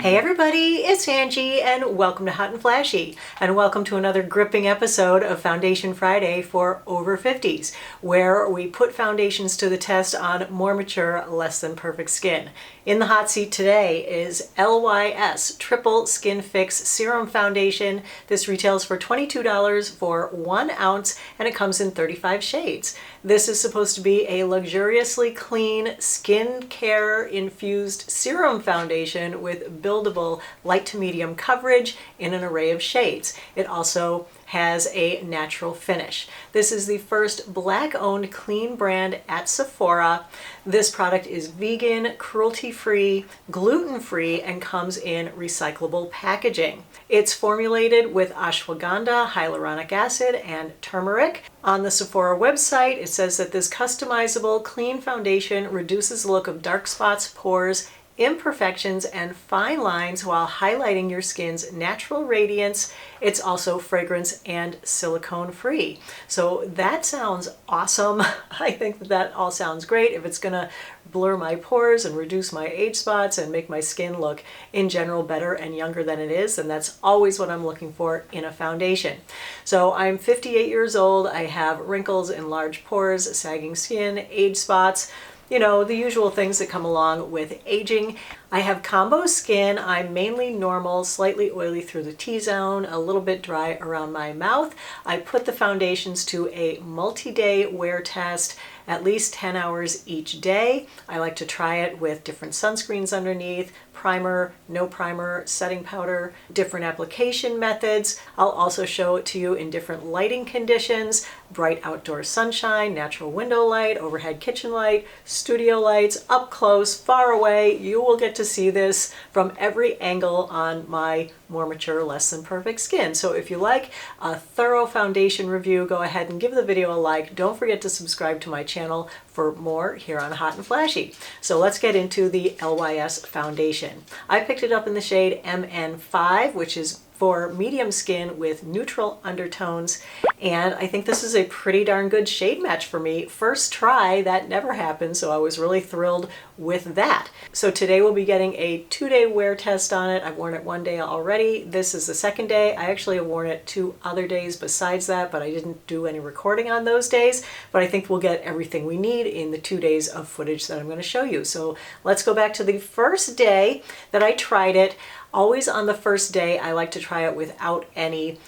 Hey everybody, it's Angie and welcome to Hot and Flashy and welcome to another gripping episode of Foundation Friday for over 50s, where we put foundations to the test on more mature, less than perfect skin. In the hot seat today is LYS Triple Skin Fix Serum Foundation. This retails for $22 for 1 ounce and it comes in 35 shades. This is supposed to be a luxuriously clean, skin care infused serum foundation with buildable light to medium coverage in an array of shades. It also has a natural finish. This is the first Black-owned clean brand at Sephora. This product is vegan, cruelty-free, gluten-free, and comes in recyclable packaging. It's formulated with ashwagandha, hyaluronic acid, and turmeric. On the Sephora website, it says that this customizable, clean foundation reduces the look of dark spots, pores, imperfections, and fine lines while highlighting your skin's natural radiance. It's also fragrance and silicone free. So that sounds awesome. I think that all sounds great. If it's gonna blur my pores and reduce my age spots and make my skin look in general better and younger than it is, then that's always what I'm looking for in a foundation. So I'm 58 years old. I have wrinkles, enlarged pores, sagging skin, age spots, you know, the usual things that come along with aging. I have combo skin. I'm mainly normal, slightly oily through the T-zone, a little bit dry around my mouth. I put the foundations to a multi-day wear test, at least 10 hours each day. I like to try it with different sunscreens underneath, primer, no primer, setting powder, different application methods. I'll also show it to you in different lighting conditions: bright outdoor sunshine, natural window light, overhead kitchen light, studio lights, up close, far away. You will get to see this from every angle on my more mature, less than perfect skin. So if you like a thorough foundation review, go ahead and give the video a like. Don't forget to subscribe to my channel for more here on Hot and Flashy. So let's get into the LYS foundation. I picked it up in the shade MN5, which is for medium skin with neutral undertones, and I think this is a pretty darn good shade match for me. First try, that never happened, so I was really thrilled with that. So today we'll be getting a 2-day wear test on it. I've worn it 1 day already. This is the second day. I actually have worn it 2 other days besides that, but I didn't do any recording on those days. But I think we'll get everything we need in the 2 days of footage that I'm going to show you. So let's go back to the first day that I tried it. Always on the first day, I like to try it without any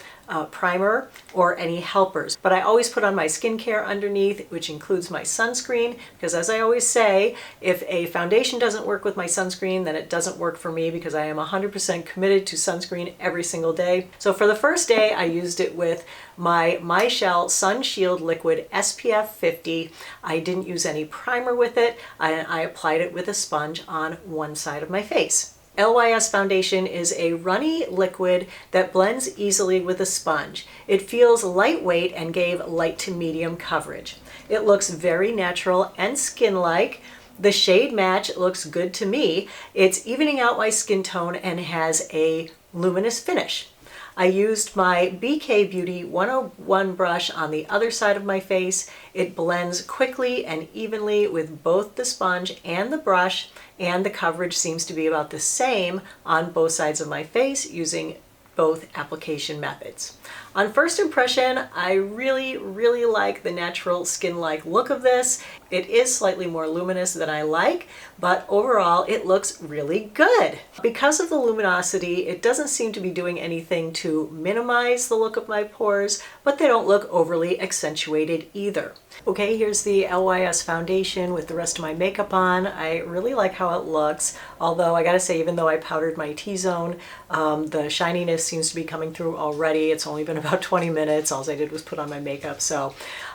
primer or any helpers. But I always put on my skincare underneath, which includes my sunscreen, because as I always say, if a foundation doesn't work with my sunscreen, then it doesn't work for me, because I am 100% committed to sunscreen every single day. So for the first day, I used it with my Shell Sun Shield Liquid SPF 50. I didn't use any primer with it. I applied it with a sponge on one side of my face. LYS foundation is a runny liquid that blends easily with a sponge. It feels lightweight and gave light to medium coverage. It looks very natural and skin-like. The shade match looks good to me. It's evening out my skin tone and has a luminous finish. I used my BK Beauty 101 brush on the other side of my face. It blends quickly and evenly with both the sponge and the brush, and the coverage seems to be about the same on both sides of my face using both application methods. On first impression, I really like the natural skin-like look of this. It is slightly more luminous than I like, but overall it looks really good. Because of the luminosity, it doesn't seem to be doing anything to minimize the look of my pores, but they don't look overly accentuated either. Okay, here's the LYS foundation with the rest of my makeup on. I really like how it looks, although I gotta say, even though I powdered my T-zone, the shininess seems to be coming through already. It's only been about 20 minutes. All I did was put on my makeup. So,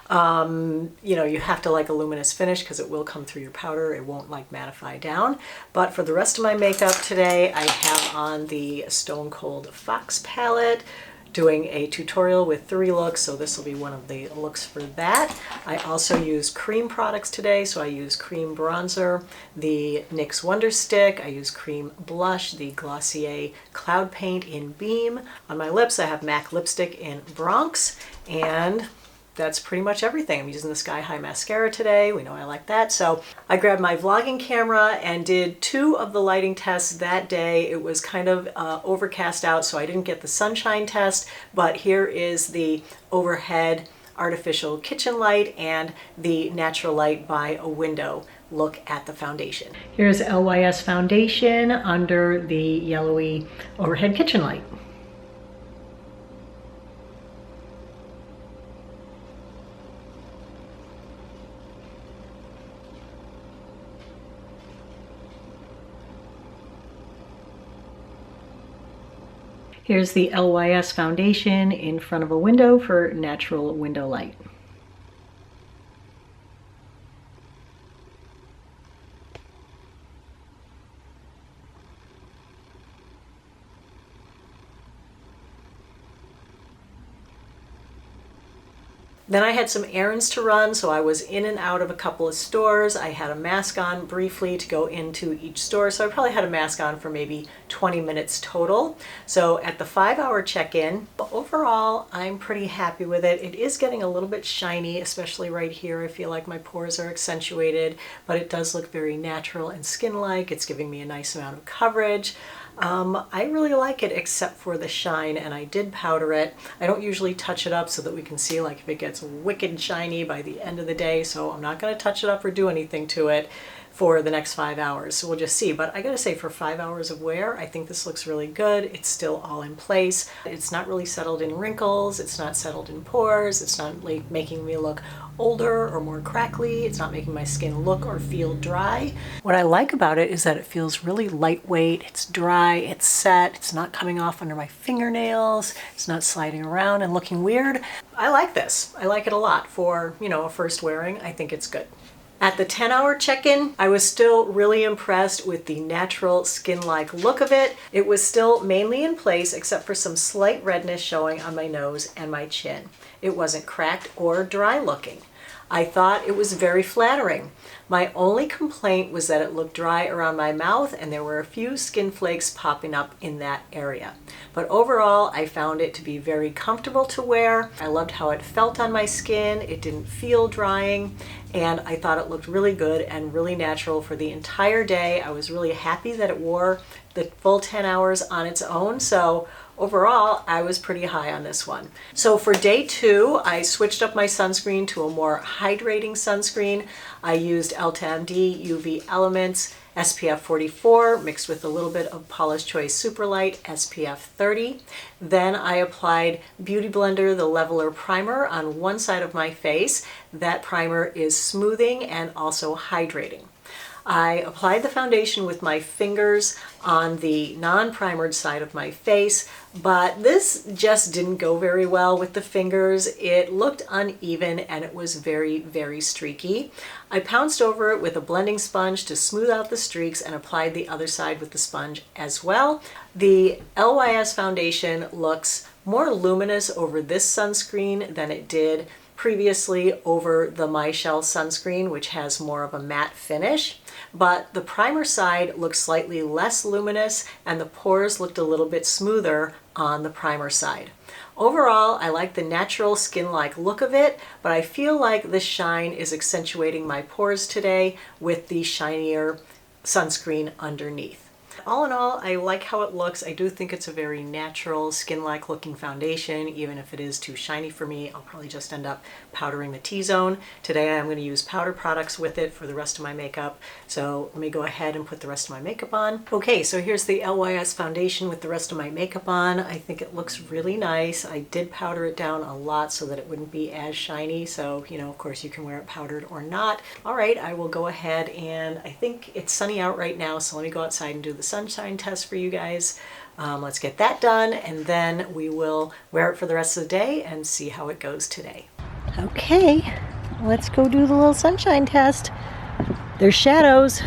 you know, you have to like a luminous finish because it will come through your powder. It won't like mattify down. But for the rest of my makeup today, I have on the Stone Cold Fox palette, doing a tutorial with 3 looks, so this will be one of the looks for that. I also use cream products today, so I use cream bronzer, the NYX Wonder Stick. I use cream blush, the Glossier Cloud Paint in Beam. On my lips, I have MAC lipstick in Bronx, and that's pretty much everything. I'm using the Sky High mascara today. We know I like that. So I grabbed my vlogging camera and did 2 of the lighting tests that day. It was kind of overcast out, so I didn't get the sunshine test, but here is the overhead artificial kitchen light and the natural light by a window look at the foundation. Here's LYS foundation under the yellowy overhead kitchen light. Here's the LYS foundation in front of a window for natural window light. Then I had some errands to run, so I was in and out of a couple of stores. I had a mask on briefly to go into each store, so I probably had a mask on for maybe 20 minutes total. So at the 5-hour check-in, overall, I'm pretty happy with it. It is getting a little bit shiny, especially right here. I feel like my pores are accentuated, but it does look very natural and skin-like. It's giving me a nice amount of coverage. I really like it except for the shine, and I did powder it. I don't usually touch it up so that we can see like if it gets wicked shiny by the end of the day, so I'm not going to touch it up or do anything to it for the next 5 hours. So we'll just see. But I gotta say, for 5 hours of wear, I think this looks really good. It's still all in place. It's not really settled in wrinkles. It's not settled in pores. It's not like making me look older or more crackly. It's not making my skin look or feel dry. What I like about it is that it feels really lightweight. It's dry, it's set, it's not coming off under my fingernails. It's not sliding around and looking weird. I like this. I like it a lot for, you know, a first wearing. I think it's good. At the 10-hour check-in, I was still really impressed with the natural skin-like look of it. It was still mainly in place except for some slight redness showing on my nose and my chin. It wasn't cracked or dry looking. I thought it was very flattering. My only complaint was that it looked dry around my mouth and there were a few skin flakes popping up in that area. But overall, I found it to be very comfortable to wear. I loved how it felt on my skin. It didn't feel drying, and I thought it looked really good and really natural for the entire day. I was really happy that it wore the full 10 hours on its own, so overall, I was pretty high on this one. So for day 2, I switched up my sunscreen to a more hydrating sunscreen. I used Ulta UV Elements SPF 44 mixed with a little bit of Paula's Choice Superlight SPF 30. Then I applied Beauty Blender the Leveler Primer on one side of my face. That primer is smoothing and also hydrating. I applied the foundation with my fingers on the non-primered side of my face, but this just didn't go very well with the fingers. It looked uneven and it was very, very streaky. I pounced over it with a blending sponge to smooth out the streaks and applied the other side with the sponge as well. The LYS foundation looks more luminous over this sunscreen than it did previously over the Michelle sunscreen, which has more of a matte finish. But the primer side looks slightly less luminous and the pores looked a little bit smoother on the primer side. Overall, I like the natural skin-like look of it, but I feel like the shine is accentuating my pores today with the shinier sunscreen underneath. All in all, I like how it looks. I do think it's a very natural, skin-like looking foundation. Even if it is too shiny for me, I'll probably just end up powdering the T-zone. Today I'm going to use powder products with it for the rest of my makeup. So let me go ahead and put the rest of my makeup on. Okay, so here's the LYS foundation with the rest of my makeup on. I think it looks really nice. I did powder it down a lot so that it wouldn't be as shiny. So, you know, of course you can wear it powdered or not. All right, I will go ahead and I think it's sunny out right now. So let me go outside and do the sunshine test for you guys. Let's get that done and then we will wear it for the rest of the day and see how it goes today. Okay, let's go do the little sunshine test. There's shadows.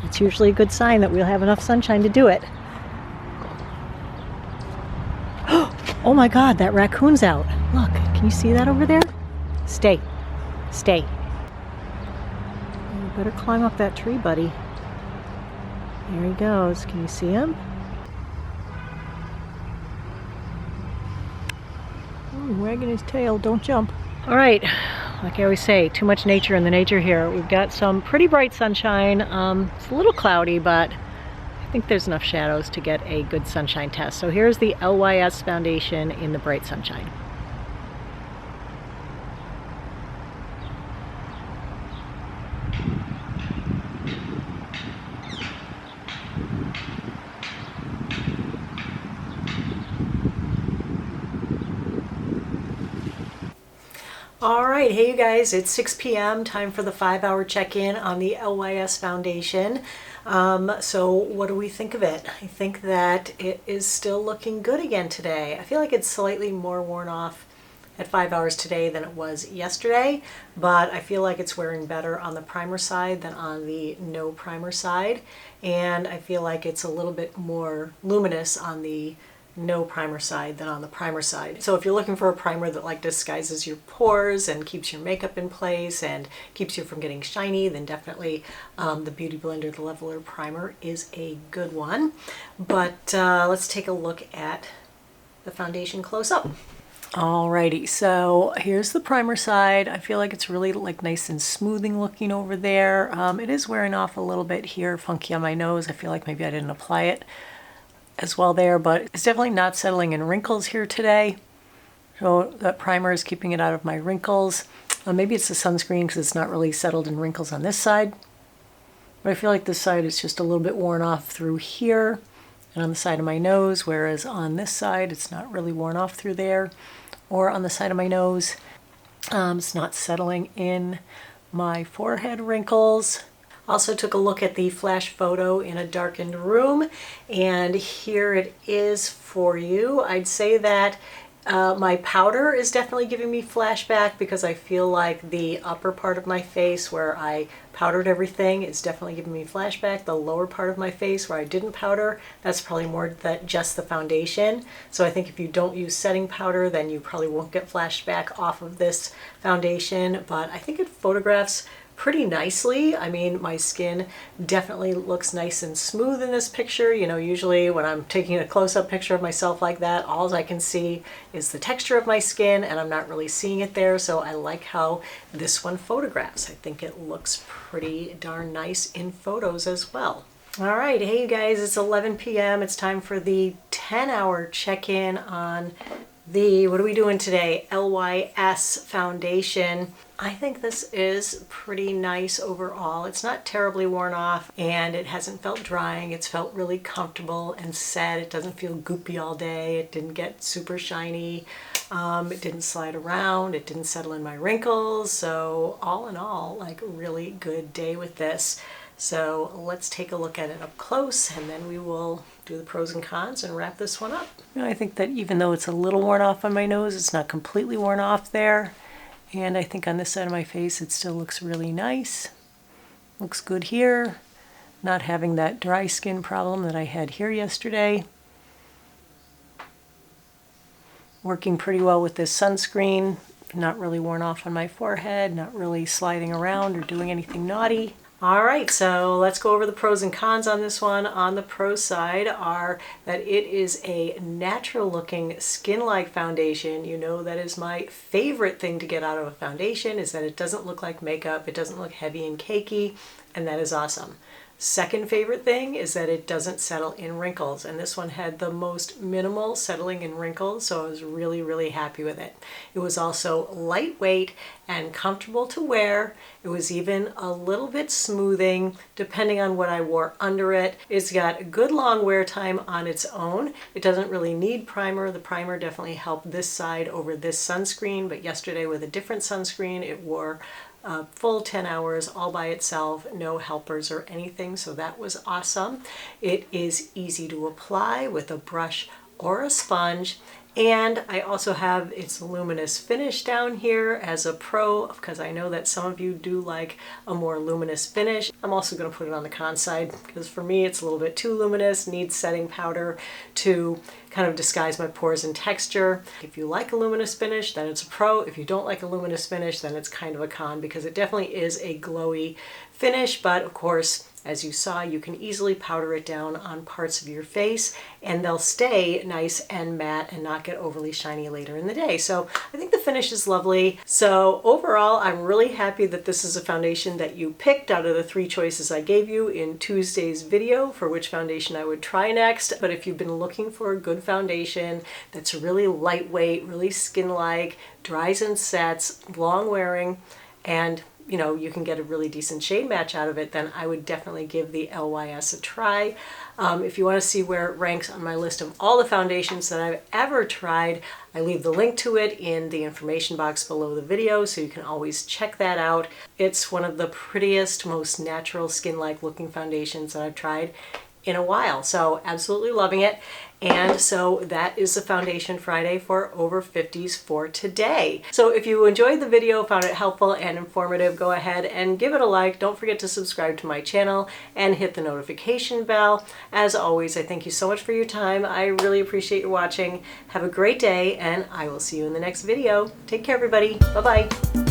It's usually a good sign that we'll have enough sunshine to do it. Oh my God, that raccoon's out. Look, can you see that over there? Stay, stay. You better climb up that tree, buddy. There he goes. Can you see him? Oh, wagging his tail. Don't jump. All right, like I always say, too much nature in the nature here. We've got some pretty bright sunshine. It's a little cloudy, but I think there's enough shadows to get a good sunshine test. So here's the LYS foundation in the bright sunshine. All right, hey you guys, it's 6 p.m. time for the 5-hour check-in on the LYS foundation. So what do we think of it? I think that it is still looking good again today. I feel like it's slightly more worn off at 5 hours today than it was yesterday, but I feel like it's wearing better on the primer side than on the no primer side. And I feel like it's a little bit more luminous on the no primer side than on the primer side. So if you're looking for a primer that like disguises your pores and keeps your makeup in place and keeps you from getting shiny, then definitely the Beauty Blender the Leveler Primer is a good one. But let's take a look at the foundation close up. Alrighty, so here's the primer side. I feel like it's really like nice and smoothing looking over there. It is wearing off a little bit here, funky on my nose. I feel like maybe I didn't apply it as well there, but it's definitely not settling in wrinkles here today. So that primer is keeping it out of my wrinkles. Maybe it's the sunscreen because it's not really settled in wrinkles on this side. But I feel like this side is just a little bit worn off through here and on the side of my nose, whereas on this side it's not really worn off through there or on the side of my nose. It's not settling in my forehead wrinkles. Also took a look at the flash photo in a darkened room, and here it is for you. I'd say that my powder is definitely giving me flashback because I feel like the upper part of my face where I powdered everything is definitely giving me flashback. The lower part of my face where I didn't powder, that's probably more that just the foundation. So I think if you don't use setting powder, then you probably won't get flashback off of this foundation, but I think it photographs pretty nicely. I mean, my skin definitely looks nice and smooth in this picture. You know, usually when I'm taking a close-up picture of myself like that, all I can see is the texture of my skin and I'm not really seeing it there. So I like how this one photographs. I think it looks pretty darn nice in photos as well. All right, hey you guys, it's 11 p.m. It's time for the 10-hour check-in on the, what are we doing today? LYS foundation. I think this is pretty nice overall. It's not terribly worn off and it hasn't felt drying. It's felt really comfortable and set. It doesn't feel goopy all day. It didn't get super shiny. It didn't slide around. It didn't settle in my wrinkles. So all in all, like really good day with this. So let's take a look at it up close and then we will do the pros and cons and wrap this one up. You know, I think that even though it's a little worn off on my nose, it's not completely worn off there. And I think on this side of my face, it still looks really nice. Looks good here. Not having that dry skin problem that I had here yesterday. Working pretty well with this sunscreen. Not really worn off on my forehead, not really sliding around or doing anything naughty. All right, so let's go over the pros and cons on this one. On the pro side are that it is a natural looking skin-like foundation. You know that is my favorite thing to get out of a foundation is that it doesn't look like makeup, it doesn't look heavy and cakey, and that is awesome. Second favorite thing is that it doesn't settle in wrinkles, and this one had the most minimal settling in wrinkles, so I was really, really happy with it. It was also lightweight and comfortable to wear. It was even a little bit smoothing depending on what I wore under it. It's got a good long wear time on its own. It doesn't really need primer. The primer definitely helped this side over this sunscreen, but yesterday with a different sunscreen, it wore full 10 hours all by itself, no helpers or anything, so that was awesome. It is easy to apply with a brush or a sponge, and I also have its luminous finish down here as a pro because I know that some of you do like a more luminous finish. I'm also going to put it on the con side because for me it's a little bit too luminous, needs setting powder to kind of disguise my pores and texture. If you like a luminous finish, then it's a pro. If you don't like a luminous finish, then it's kind of a con because it definitely is a glowy finish, but of course, as you saw, you can easily powder it down on parts of your face and they'll stay nice and matte and not get overly shiny later in the day. So I think the finish is lovely. So overall, I'm really happy that this is a foundation that you picked out of the 3 choices I gave you in Tuesday's video for which foundation I would try next. But if you've been looking for a good foundation that's really lightweight, really skin-like, dries and sets, long wearing, and you can get a really decent shade match out of it, then I would definitely give the LYS a try. If you want to see where it ranks on my list of all the foundations that I've ever tried, I leave the link to it in the information box below the video, so you can always check that out. It's one of the prettiest, most natural skin-like looking foundations that I've tried in a while, so absolutely loving it. And so that is the Foundation Friday for over 50s for today. So if you enjoyed the video, found it helpful and informative, go ahead and give it a like. Don't forget to subscribe to my channel and hit the notification bell. As always, I thank you so much for your time. I really appreciate you watching. Have a great day, and I will see you in the next video. Take care, everybody. Bye-bye.